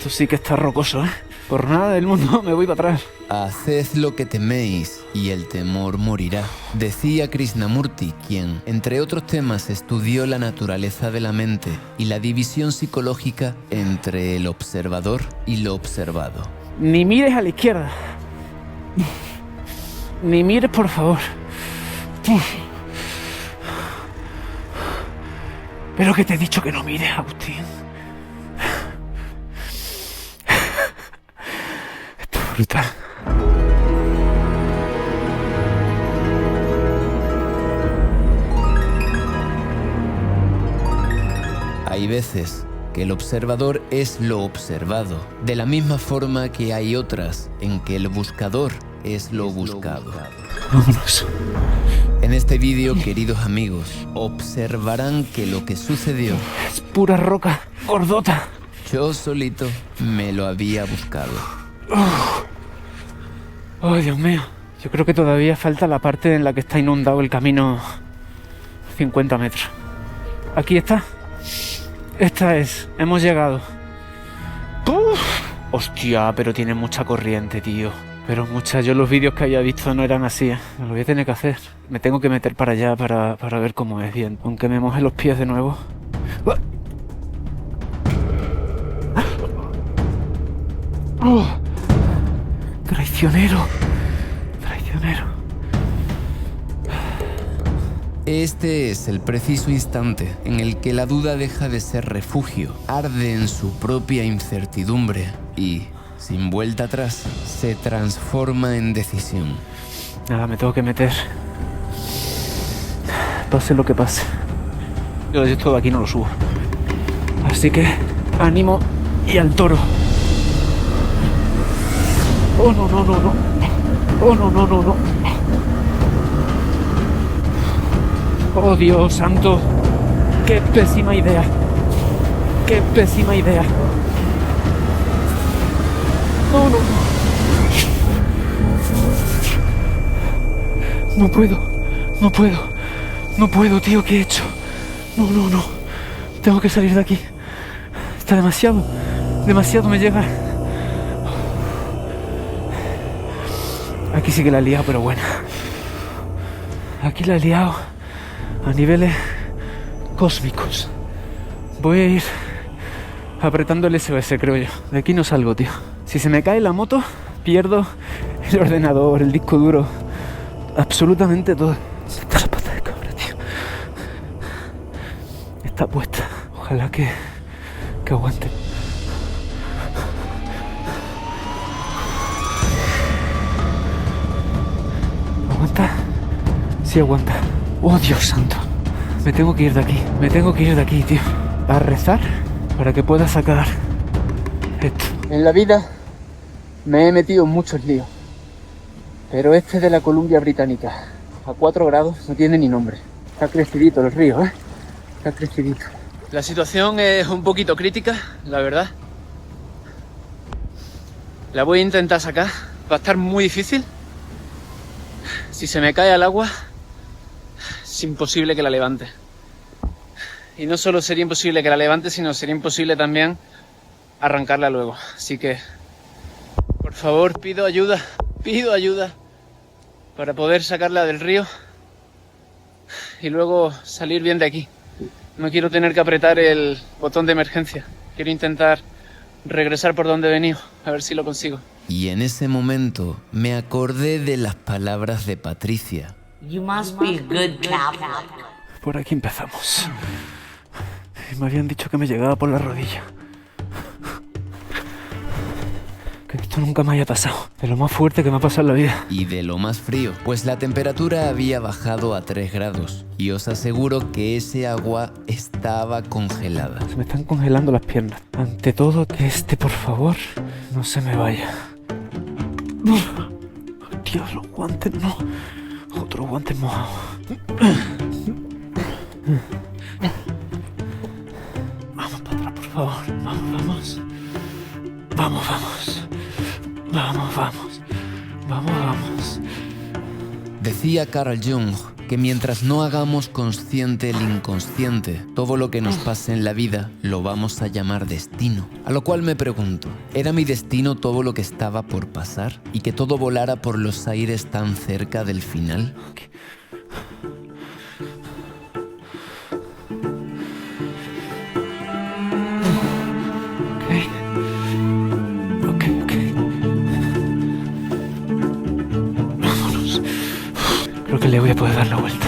Esto sí que está rocoso, ¿eh? Por nada del mundo me voy para atrás. Haced lo que teméis y el temor morirá, decía Krishnamurti, quien, entre otros temas, estudió la naturaleza de la mente y la división psicológica entre el observador y lo observado. Ni mires a la izquierda. Ni mires, por favor. Pero que te he dicho que no mires, Agustín. Esto es brutal. Hay veces que el observador es lo observado, de la misma forma que hay otras en que el buscador es lo buscado. Vámonos. En este vídeo, queridos amigos, observarán que lo que sucedió, Es pura roca gordota. yo solito me lo había buscado. Oh, Dios mío. Yo creo que todavía falta la parte en la que está inundado el camino 50 metros. Aquí está. Esta es. Hemos llegado. ¡Uf! Hostia, pero tiene mucha corriente, tío. Pero mucha. Yo los vídeos que había visto no eran así, ¿eh? Lo voy a tener que hacer. Me tengo que meter para allá para ver cómo es bien. Aunque me moje los pies de nuevo. ¡Oh! Traicionero. Traicionero. Este es el preciso instante en el que la duda deja de ser refugio, arde en su propia incertidumbre y, sin vuelta atrás, se transforma en decisión. Nada, me tengo que meter. Pase lo que pase. Yo esto de aquí no lo subo. Así que, ánimo y al toro. Oh, no, no, no, no. Oh, no, no, no, no. Oh, Dios santo. Qué pésima idea. Qué pésima idea. No, no, no. No puedo. No puedo. No puedo, tío. ¿Qué he hecho? No, no, no. Tengo que salir de aquí. Está demasiado. Demasiado me llega. Aquí sí que la he liado, pero buena. Aquí la he liado a niveles cósmicos. Voy a ir apretando el SOS, creo yo. De aquí no salgo, tío. Si se me cae la moto, pierdo el ordenador, el disco duro, absolutamente todo. Está la pata de cabra, tío. Está puesta. Ojalá que aguante. ¿Aguanta? Sí aguanta. Oh, Dios santo. Me tengo que ir de aquí. Me tengo que ir de aquí, tío. A rezar para que pueda sacar esto. En la vida me he metido en muchos líos. Pero este de la Columbia Británica, a 4 grados, no tiene ni nombre. Está crecidito el río, ¿eh? Está crecidito. La situación es un poquito crítica, la verdad. La voy a intentar sacar. Va a estar muy difícil. Si se me cae al agua, es imposible que la levante. Y no solo sería imposible que la levante, sino sería imposible también arrancarla luego. Así que, por favor, pido ayuda para poder sacarla del río y luego salir bien de aquí. No quiero tener que apretar el botón de emergencia. Quiero intentar regresar por donde he venido, a ver si lo consigo. Y en ese momento me acordé de las palabras de Patricia. You must be a good Catholic. Por aquí empezamos. Me habían dicho que me llegaba por la rodilla. Que esto nunca me haya pasado. De lo más fuerte que me ha pasado en la vida. Y de lo más frío, pues la temperatura había bajado a 3 grados. Y os aseguro que ese agua estaba congelada. Se me están congelando las piernas. Ante todo, que por favor, no se me vaya. Dios, los guantes no. Otros guantes mojados. Vamos para atrás, por favor. Vamos. Vamos. Decía Carl Jung que mientras no hagamos consciente el inconsciente, todo lo que nos pase en la vida lo vamos a llamar destino. A lo cual me pregunto, ¿era mi destino todo lo que estaba por pasar? ¿Y que todo volara por los aires tan cerca del final? Creo que le voy a poder dar la vuelta.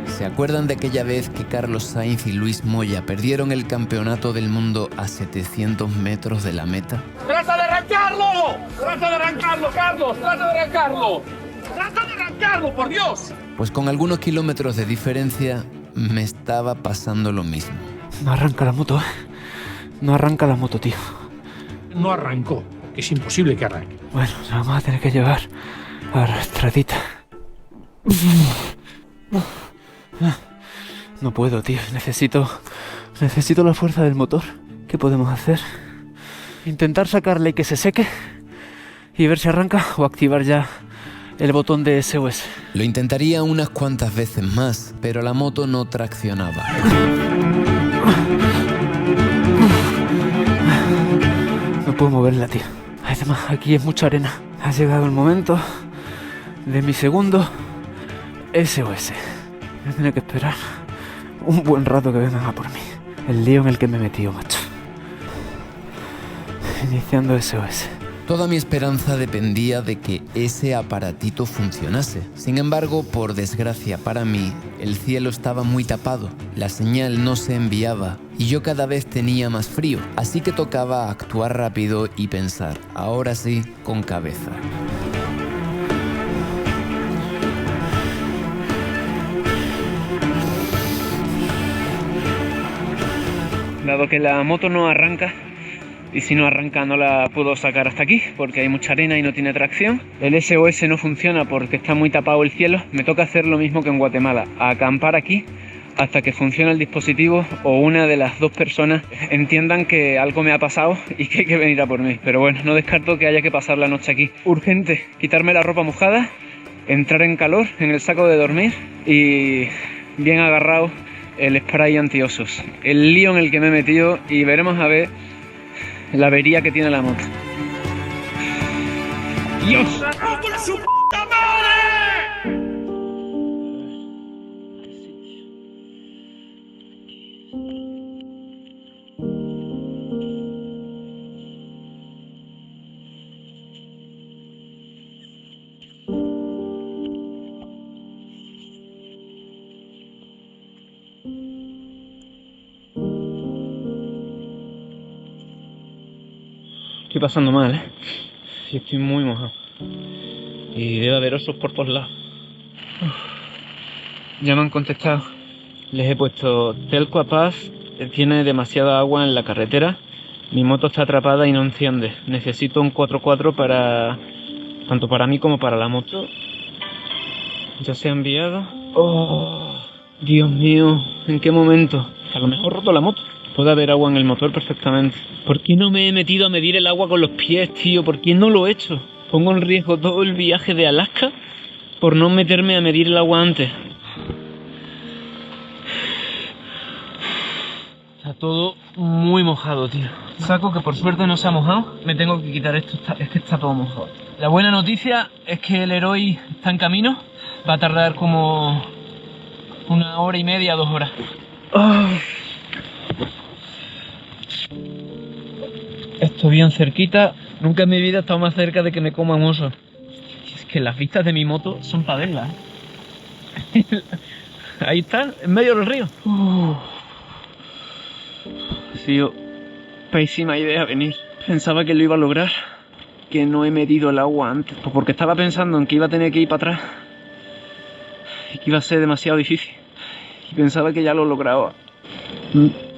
¿Se acuerdan de aquella vez que Carlos Sainz y Luis Moya perdieron el campeonato del mundo a 700 metros de la meta? ¡Trata de arrancarlo! ¡Trata de arrancarlo, Carlos! ¡Trata de arrancarlo! ¡Trata de arrancarlo, por Dios! Pues con algunos kilómetros de diferencia me estaba pasando lo mismo. No arranca la moto, ¿eh? No arranca la moto, tío. No arrancó. Es imposible que arranque. Bueno, nos vamos a tener que llevar arrastradita. No puedo, tío. Necesito la fuerza del motor. ¿Qué podemos hacer? Intentar sacarle y que se seque y ver si arranca o activar ya el botón de SOS. Lo intentaría unas cuantas veces más, pero la moto no traccionaba. No puedo moverla, tío. Además, aquí es mucha arena. Ha llegado el momento de mi segundo SOS. Voy a tener que esperar un buen rato que vengan a por mí. El lío en el que me he metido, macho. Iniciando SOS. Toda mi esperanza dependía de que ese aparatito funcionase. Sin embargo, por desgracia para mí, el cielo estaba muy tapado, la señal no se enviaba y yo cada vez tenía más frío. Así que tocaba actuar rápido y pensar, ahora sí, con cabeza. Dado que la moto no arranca, y si no arranca no la puedo sacar hasta aquí porque hay mucha arena y no tiene tracción. El SOS no funciona porque está muy tapado el cielo. Me toca hacer lo mismo que en Guatemala, acampar aquí hasta que funcione el dispositivo o una de las dos personas entiendan que algo me ha pasado y que hay que venir a por mí. Pero bueno, no descarto que haya que pasar la noche aquí. Urgente, quitarme la ropa mojada, entrar en calor en el saco de dormir y bien agarrado el spray antiosos. El lío en el que me he metido y veremos a ver la avería que tiene la moto. ¡Dios! ¡Por su puta madre! Estoy pasando mal, ¿eh? Y estoy muy mojado. Y debe haber osos por todos lados. Ya me han contestado. Les he puesto Telco a Paz, tiene demasiada agua en la carretera. Mi moto está atrapada y no enciende. Necesito un 4x4 para... tanto para mí como para la moto. Ya se ha enviado. ¡Oh! Dios mío, ¿en qué momento? A lo mejor he roto la moto. Puede haber agua en el motor perfectamente. ¿Por qué no me he metido a medir el agua con los pies, tío? ¿Por qué no lo he hecho? Pongo en riesgo todo el viaje de Alaska por no meterme a medir el agua antes. Está todo muy mojado, tío. Saco que por suerte no se ha mojado. Me tengo que quitar esto, es que está todo mojado. La buena noticia es que el Heroi está en camino. Va a tardar como 1 hora y media, 2 horas. Oh. Esto bien cerquita. Nunca en mi vida he estado más cerca de que me coma un oso. Es que las vistas de mi moto son para verlas, ¿eh? Ahí está, en medio del río. Ha sido pésima idea venir. Pensaba que lo iba a lograr, que no he medido el agua antes, pues porque estaba pensando en que iba a tener que ir para atrás y que iba a ser demasiado difícil. Y pensaba que ya lo lograba.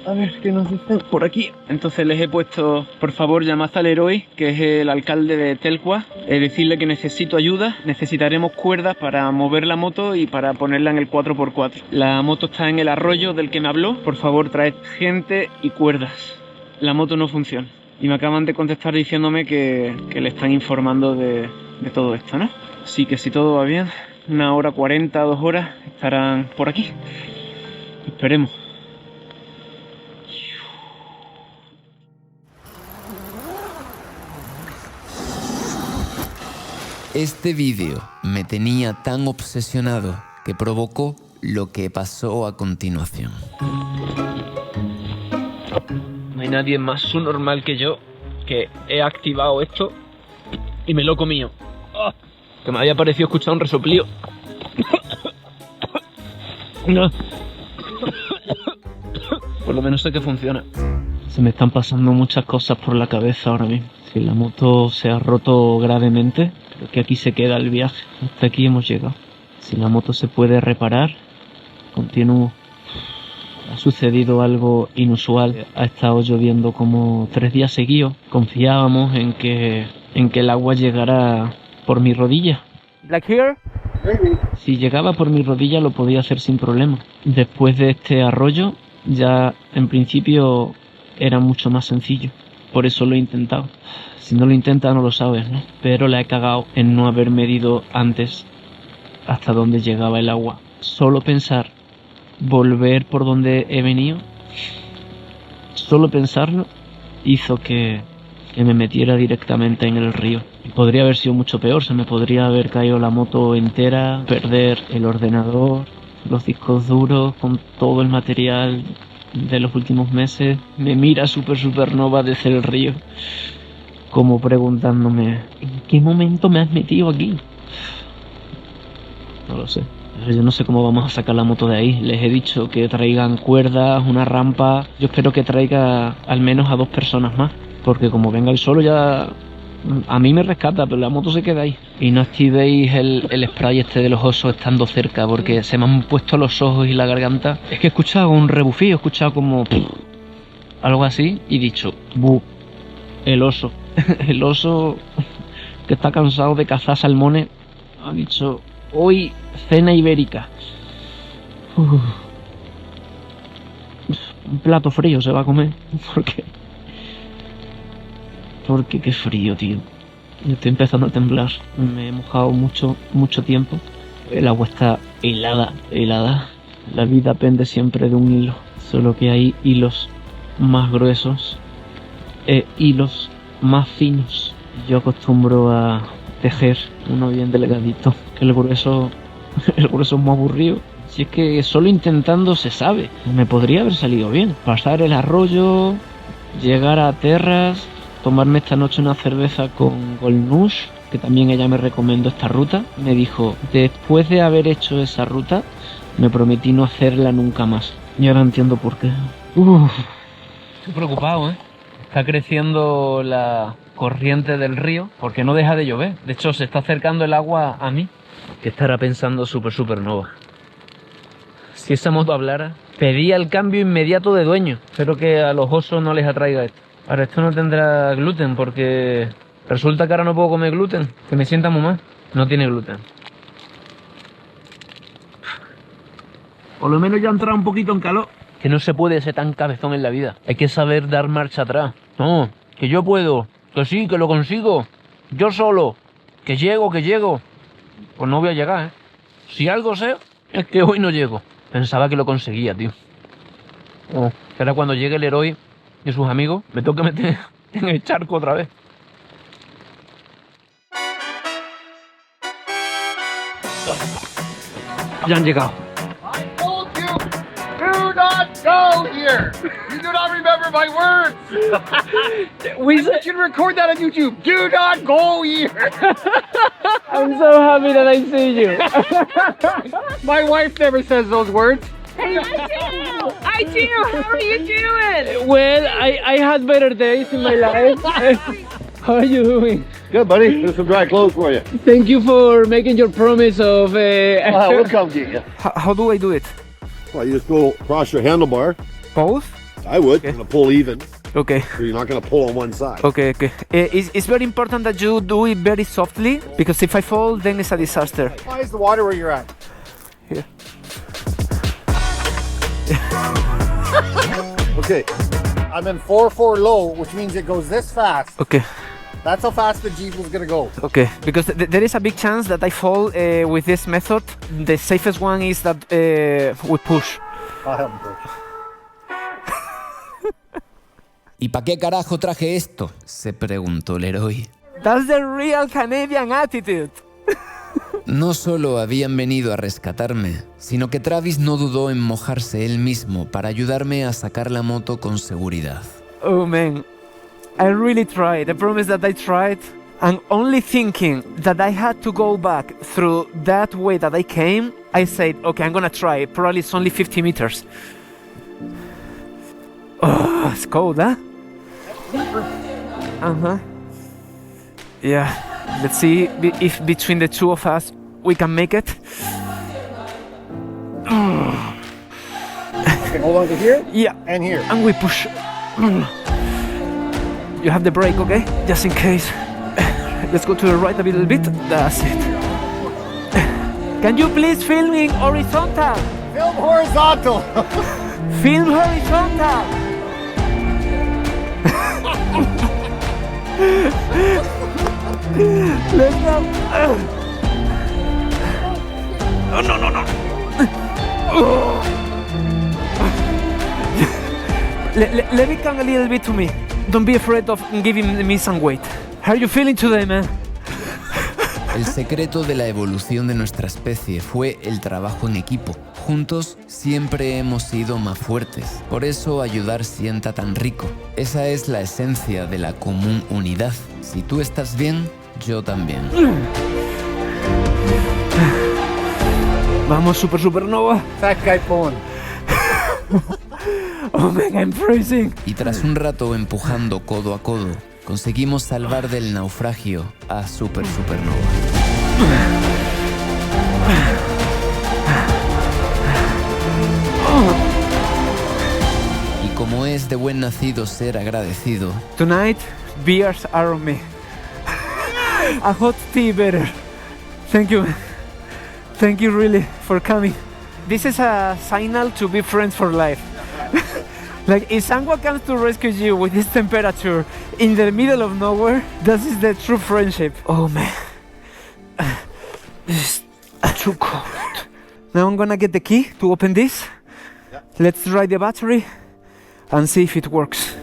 A ver, ¿qué nos dicen? Por aquí. Entonces les he puesto, por favor, llamad al héroe, que es el alcalde de Telcua, decirle que necesito ayuda, necesitaremos cuerdas para mover la moto y para ponerla en el 4x4. La moto está en el arroyo del que me habló, por favor traed gente y cuerdas. La moto no funciona. Y me acaban de contestar diciéndome que le están informando de todo esto, ¿no? Así que si todo va bien, 1 hora 40, 2 horas, estarán por aquí. Esperemos. Este vídeo me tenía tan obsesionado que provocó lo que pasó a continuación. No hay nadie más subnormal que yo, que he activado esto y me lo he comido. ¡Oh! Que me había parecido escuchar un resoplío. No. Por lo menos sé que funciona. Se me están pasando muchas cosas por la cabeza ahora mismo. Si la moto se ha roto gravemente, creo que aquí se queda el viaje. Hasta aquí hemos llegado. Si la moto se puede reparar, continúo. Ha sucedido algo inusual. Ha estado lloviendo como 3 días seguidos. Confiábamos en que el agua llegara por mi rodilla. Like here? Si llegaba por mi rodilla lo podía hacer sin problema. Después de este arroyo, ya en principio era mucho más sencillo. Por eso lo he intentado. Si no lo intentas no lo sabes, ¿no? Pero la he cagado en no haber medido antes hasta dónde llegaba el agua. Solo pensar volver por donde he venido, solo pensarlo, hizo que me metiera directamente en el río. Y podría haber sido mucho peor, se me podría haber caído la moto entera, perder el ordenador, los discos duros, con todo el material de los últimos meses. Me mira Supernova desde el río, como preguntándome, ¿en qué momento me has metido aquí? No lo sé. Yo no sé cómo vamos a sacar la moto de ahí. Les he dicho que traigan cuerdas, una rampa. Yo espero que traiga al menos a 2 personas más, porque como venga el solo ya a mí me rescata, pero la moto se queda ahí. Y no activéis el spray este de los osos estando cerca, porque se me han puesto los ojos y la garganta. Es que he escuchado un rebufío, he escuchado como algo así y he dicho, ¡bu! El oso. El oso que está cansado de cazar salmones ha dicho, hoy cena ibérica. Un plato frío se va a comer. Porque qué frío, tío. Yo estoy empezando a temblar. Me he mojado mucho tiempo. El agua está helada. La vida pende siempre de un hilo. Solo que hay hilos más gruesos e hilos más finos. Yo acostumbro a tejer uno bien delgadito. El grueso es muy aburrido. Si es que solo intentando se sabe. Me podría haber salido bien. Pasar el arroyo, llegar a Terras, tomarme esta noche una cerveza con Golnush, que también ella me recomendó esta ruta. Me dijo, después de haber hecho esa ruta, me prometí no hacerla nunca más. Y ahora entiendo por qué. Estoy preocupado, ¿eh? Está creciendo la corriente del río porque no deja de llover. De hecho, se está acercando el agua a mí. ¿Qué estará pensando Supernova? Si esa moto hablara, pedía el cambio inmediato de dueño. Espero que a los osos no les atraiga esto. Ahora, esto no tendrá gluten porque resulta que ahora no puedo comer gluten, que me sienta muy mal. No tiene gluten. Por lo menos ya ha entrado un poquito en calor. Que no se puede ser tan cabezón en la vida. Hay que saber dar marcha atrás. No, que yo puedo. Que sí, que lo consigo. Yo solo. Que llego. Pues no voy a llegar, ¿eh? Si algo sé, es que hoy no llego. Pensaba que lo conseguía, tío. Que ahora cuando llegue el héroe y sus amigos, me tengo que meter en el charco otra vez. Ya han llegado. Do not go here. You do not remember my words. We You should record that on YouTube. Do not go here. I'm so happy that I see you. My wife never says those words. Hey, I do. How are you doing? Well, I had better days in my life. How are you doing? Good, buddy. There's some dry clothes for you. Thank you for making your promise of... We'll come get you. How do I do it? Well, you just go across your handlebar. Both? I would. Okay. I'm gonna pull even. Okay. So you're not gonna pull on one side. Okay, okay. It's very important that you do it very softly, because if I fall, then it's a disaster. Why is the water where you're at? Here. Okay. I'm in 4-4 low, which means it goes this fast. Okay, That's how fast the Jeep was gonna go. okay. Because there is a big chance that I fall with this method. The safest one is that we push. I'll help him push. ¿Y para qué carajo traje esto?, se preguntó Leroy. That's the real Canadian attitude. No solo habían venido a rescatarme, sino que Travis no dudó en mojarse él mismo para ayudarme a sacar la moto con seguridad. Oh man, I really tried. The problem is that I tried, and only thinking that I had to go back through that way that I came, I said, okay, I'm gonna try. Probably it's only 50 meters. Oh, it's cold, huh? Uh-huh. Yeah, let's see if between the two of us we can make it. Okay, hold on to here Yeah, and here. and we push. You have the brake, okay? Just in case. Let's go to the right a little bit. That's it. Can you please film in horizontal? Film horizontal. Film horizontal. Let's go. Oh, no, no, no. Let it come a little bit to me. Don't be afraid of giving me some weight. How are you feeling today, man? El secreto de la evolución de nuestra especie fue el trabajo en equipo. Juntos siempre hemos sido más fuertes. Por eso ayudar sienta tan rico. Esa es la esencia de la común unidad. Si tú estás bien, yo también. Vamos, supernova. Fat guy pulling. Oh man, I'm freezing. Y tras un rato empujando codo a codo, conseguimos salvar del naufragio a Supernova. Y como es de buen nacido ser agradecido, Tonight, beers are on me. A hot tea better. Thank you, man. Thank you really for coming. This is a signal to be friends for life. Like, if someone comes to rescue you with this temperature in the middle of nowhere, this is the true friendship. Oh man, this is too cold. Now I'm gonna get the key to open this. Let's try the battery and see if it works.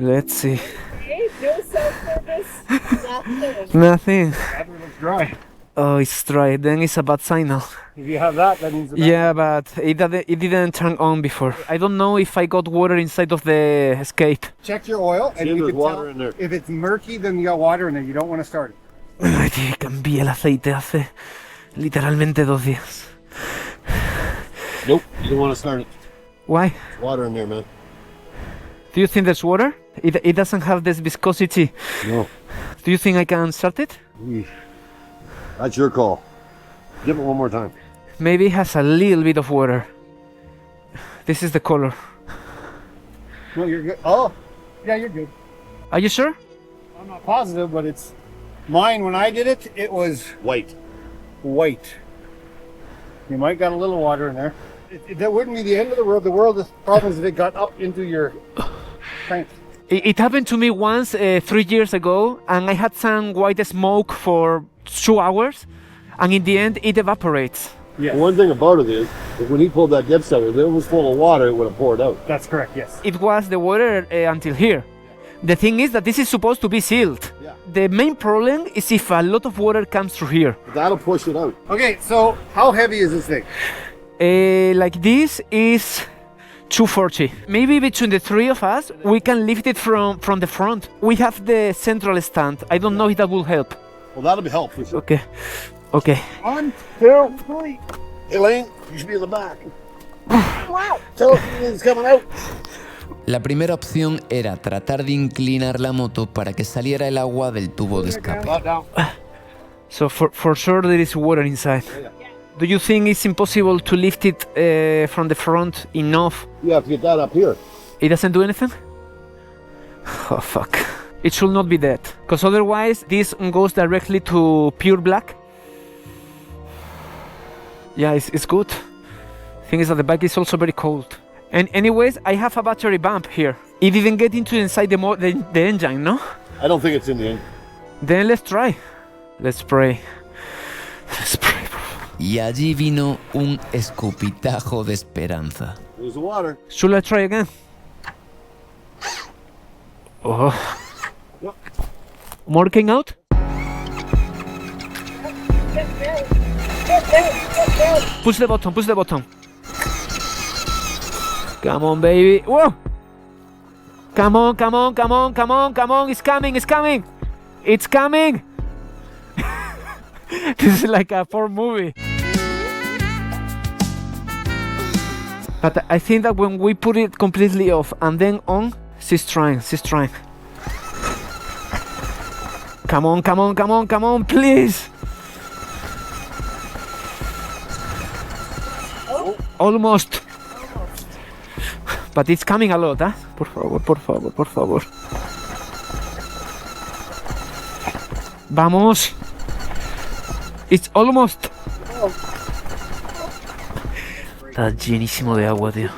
Let's see. Okay, no self-service, nothing. Nothing. Battery looks dry. Oh, it's dry. Then it's a bad signal. If you have that, that means the Yeah, but it didn't turn on before. I don't know if I got water inside of the escape. check your oil and See if you there's can water tell in there. if it's murky, then you got water in there. You don't want to start it. Ay, tío, cambié el aceite hace literalmente 2 días. Nope. You don't want to start it. Why? There's water in there, man. Do you think there's water? It doesn't have this viscosity. No. Do you think I can start it? That's your call. Give it one more time. Maybe it has a little bit of water. This is the color. No, you're good. Oh, yeah, you're good. Are you sure? I'm not positive, but it's mine. When I did it, it was White. white. You might got a little water in there. That wouldn't be the end of the world. The world is problems if it got up into your tank. It happened to me once 3 years ago, and I had some white smoke for 2 hours, and in the end it evaporates. Yeah, One thing about it is, when he pulled that dip setter, if it was full of water, it would have poured out. that's correct. Yes. It was the water until here. The thing is that this is supposed to be sealed. Yeah. The main problem is if a lot of water comes through here. But that'll push it out. Okay, so how heavy is this thing? Like this is 240. Maybe between the 3 of us, we can lift it from the front. We have the central stand. I don't know if that will help. Well, that'll be helpful. Okay. Okay. 1, 2, 3. Elaine, you should be in the back. Tell us when it's coming out. La primera opción era tratar de inclinar la moto para que saliera el agua del tubo de escape. Not down. So for sure there is water inside. Do you think it's impossible to lift it from the front enough? You have to get that up here. It doesn't do anything? Oh, fuck. It should not be that. Because otherwise, this goes directly to pure black. Yeah, it's good. Thing is that the bike is also very cold. And anyways, I have a battery bump here. It didn't get inside the engine, no? I don't think it's in the engine. Then let's try. Let's pray. Let's pray, bro. Y allí vino un escupitajo de esperanza. There's the water. Should I try again? Oh. Yep. More came out? Push the button, push the button. Come on, baby. Whoa! Come on, come on, come on, come on, come on. It's coming, it's coming. It's coming. This is like a Ford movie. But I think that when we put it completely off and then on, she's trying, she's trying. Come on, come on, come on, come on, please. Almost. But it's coming a lot, ¿eh? Por favor, por favor, por favor. Vamos. It's almost. Está llenísimo de agua, tío.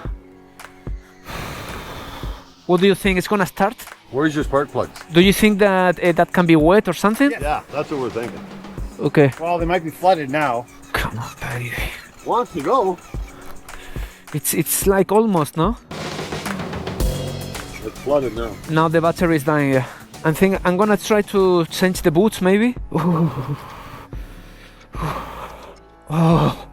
What do you think? It's gonna start? Where's your spark plugs? Do you think that that can be wet or something? Yeah, that's what we're thinking. Okay. Well, they might be flooded now. Come on, baby. Wants to go. It's like almost, no? It's flooded now. Now the battery is dying, yeah. I think I'm gonna try to change the boots, maybe. Oh.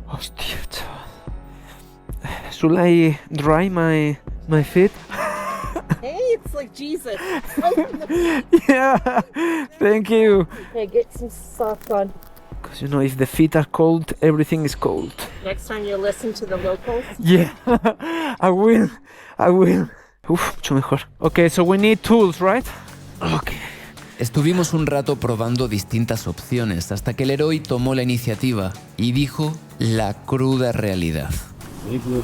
Hostia, chaval. Should I dry my feet? Hey, it's like Jesus. Yeah, thank you. Okay, get some soft on. Because you know, if the feet are cold, everything is cold. Next time you listen to the locals. Yeah, I will. Uf, mucho mejor. Okay, so we need tools, right? Okay. Estuvimos un rato probando distintas opciones hasta que Leroy tomó la iniciativa y dijo la cruda realidad. I think we're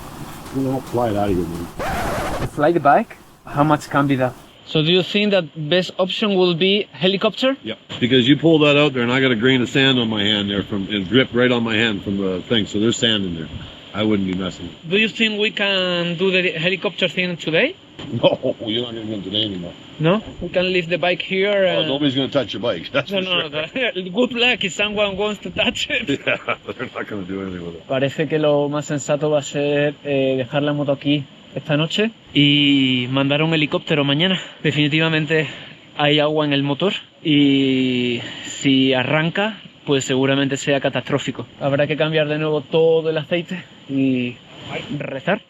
gonna fly it out of here, man. Fly the bike? How much can be that? So do you think that best option will be helicopter? Yep. Because you pull that out there, and I got a grain of sand on my hand there from it dripped right on my hand from the thing. So there's sand in there. I wouldn't be messing. Do you think we can do the helicopter thing today? No, you're not gonna do it today anymore. No? We can leave the bike here Well, and... nobody's gonna touch your bike. That's No, for no, sure. no. Good luck if someone wants to touch it. Yeah, they're not gonna do anything with it. Parece que lo más sensato va a ser dejar la moto aquí esta noche y mandar un helicóptero mañana. Definitivamente hay agua en el motor y si arranca, pues seguramente sea catastrófico. Habrá que cambiar de nuevo todo el aceite y rezar.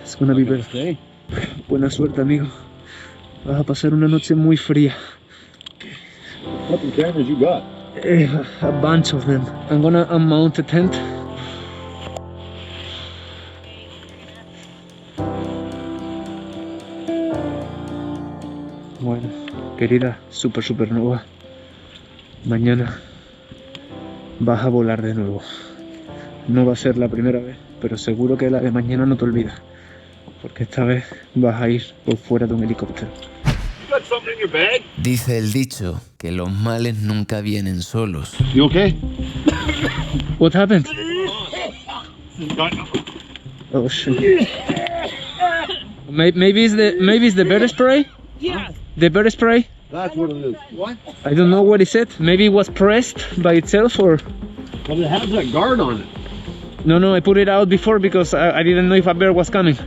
Es gonna be better. Buena suerte, amigo. Vas a pasar una noche muy fría. What the cameras you got? A bunch of them. I'm gonna unmount the tent. Bueno, querida supernova, mañana vas a volar de nuevo. No va a ser la primera vez, pero seguro que la de mañana no te olvidas, porque esta vez vas a ir por fuera de un helicóptero. You got something in your bag? Dice el dicho que los males nunca vienen solos. You okay? What happened? Oh shit. Maybe it's the bear spray? Yeah. The bear spray? That's what it is. What? I don't know what is it. Maybe it was pressed by itself or... But it has that guard on it. No, I put it out before because I didn't know if a bear was coming.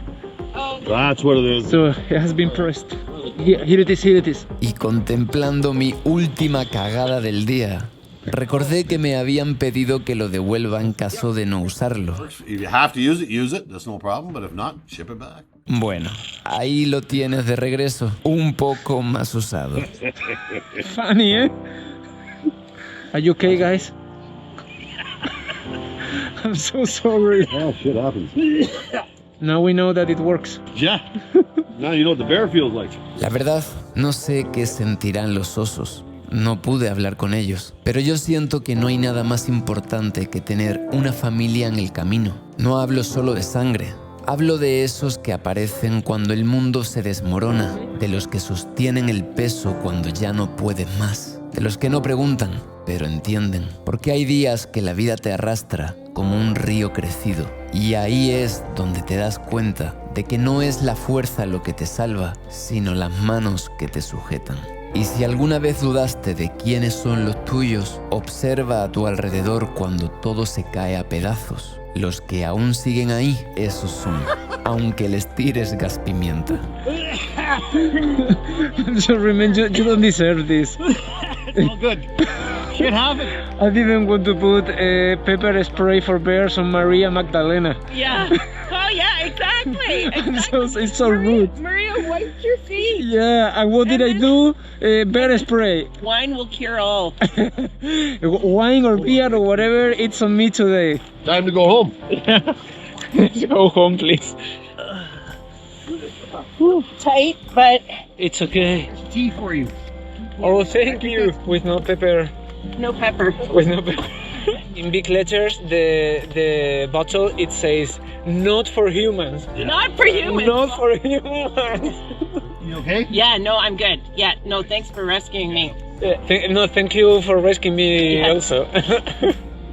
That's what it is. So it has been pressed. Here it is. Y contemplando mi última cagada del día, recordé que me habían pedido que lo devuelva en caso de no usarlo. If you have to use it. That's no problem. But if not, ship it back. Bueno, ahí lo tienes de regreso, un poco más usado. Funny, eh? Are you okay, guys? I'm so sorry. Oh, shit happens. Now we know that it works. Yeah. Now you know what the bear feels like. La verdad, no sé qué sentirán los osos. no pude hablar con ellos. Pero yo siento que no hay nada más importante que tener una familia en el camino. No hablo solo de sangre. Hablo de esos que aparecen cuando el mundo se desmorona, de los que sostienen el peso cuando ya no pueden más, de los que no preguntan, pero entienden, porque hay días que la vida te arrastra como un río crecido, y ahí es donde te das cuenta de que no es la fuerza lo que te salva, sino las manos que te sujetan. Y si alguna vez dudaste de quiénes son los tuyos, observa a tu alrededor cuando todo se cae a pedazos. Los que aún siguen ahí, esos son, aunque les tires gas pimienta. Sorry, man, you don't deserve this. All good. Can't have it. I didn't want to put pepper spray for bears on Maria Magdalena. Yeah. Oh, yeah, exactly. It's so rude. Maria wiped your feet. Yeah, and what did I do? Bear spray. Wine will cure all. Wine or beer or whatever, it's on me today. Time to go home. Go home, please. Tight, but It's okay. Tea for you. Oh, thank you. With no pepper. no pepper. With no pepper. In big letters, the bottle, it says, not for humans. Not for humans. Not for humans. You okay? Yeah, no, I'm good. Yeah, no, thanks for rescuing me. No, thank you for rescuing me Yeah. also.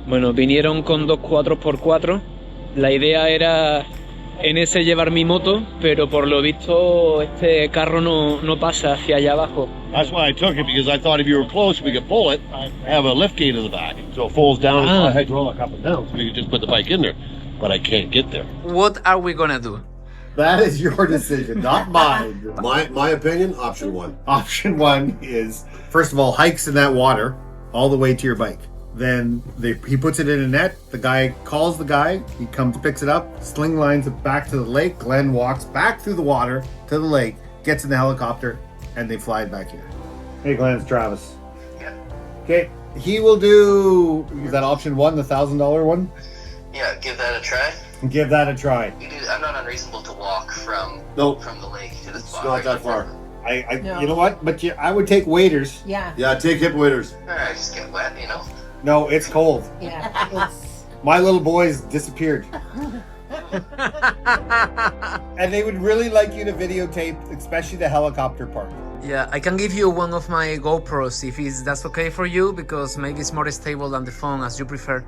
Bueno, vinieron con dos 4x4. La idea era en ese llevar mi moto, pero por lo visto este carro no pasa hacia allá abajo. That's why I took it, because I thought if you were close, we could pull it. I have a lift gate in the back, so it folds down hydraulic up and down, so we could just put the bike in there. But I can't get there. What are we gonna do? That is your decision, not mine. My opinion, option one. Option one is, first of all, hikes in that water all the way to your bike. Then he puts it in a net. The guy calls the guy. He comes, picks it up, sling lines it back to the lake. Glenn walks back through the water to the lake, gets in the helicopter, and they fly it back here. Hey, Glenn, it's Travis. Yeah. Okay, he will do. Is that option one, the $1,000 one? Yeah, give that a try. Give that a try. I'm not unreasonable to walk from Nope. from the lake to the It's spot. not that far. You know what? But I would take waders. Yeah. Yeah, take hip waders. I just get wet, you know. No, it's cold. Yeah. My little boys disappeared. And they would really like you to videotape, especially the helicopter part. Yeah, I can give you one of my GoPros if that's okay for you, because maybe it's more stable than the phone, as you prefer.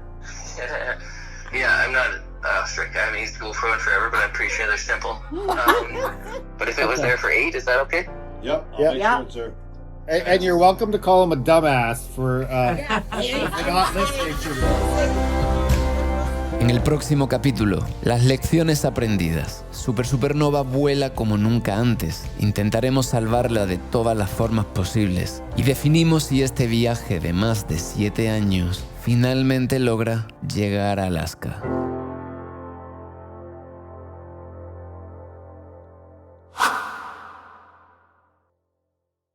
Yeah, I'm not strict. I haven't used GoPro in forever, but I'm pretty sure they're simple. But if it was there for 8, is that okay? Yep. Yep. Make sure it's there. And you're welcome to call him a dumbass for not listening to me. En el próximo capítulo, las lecciones aprendidas. Super Supernova vuela como nunca antes. Intentaremos salvarla de todas las formas posibles. Y definimos si este viaje de más de 7 años finalmente logra llegar a Alaska.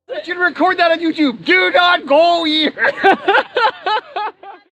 You should record that on YouTube. Do not go here.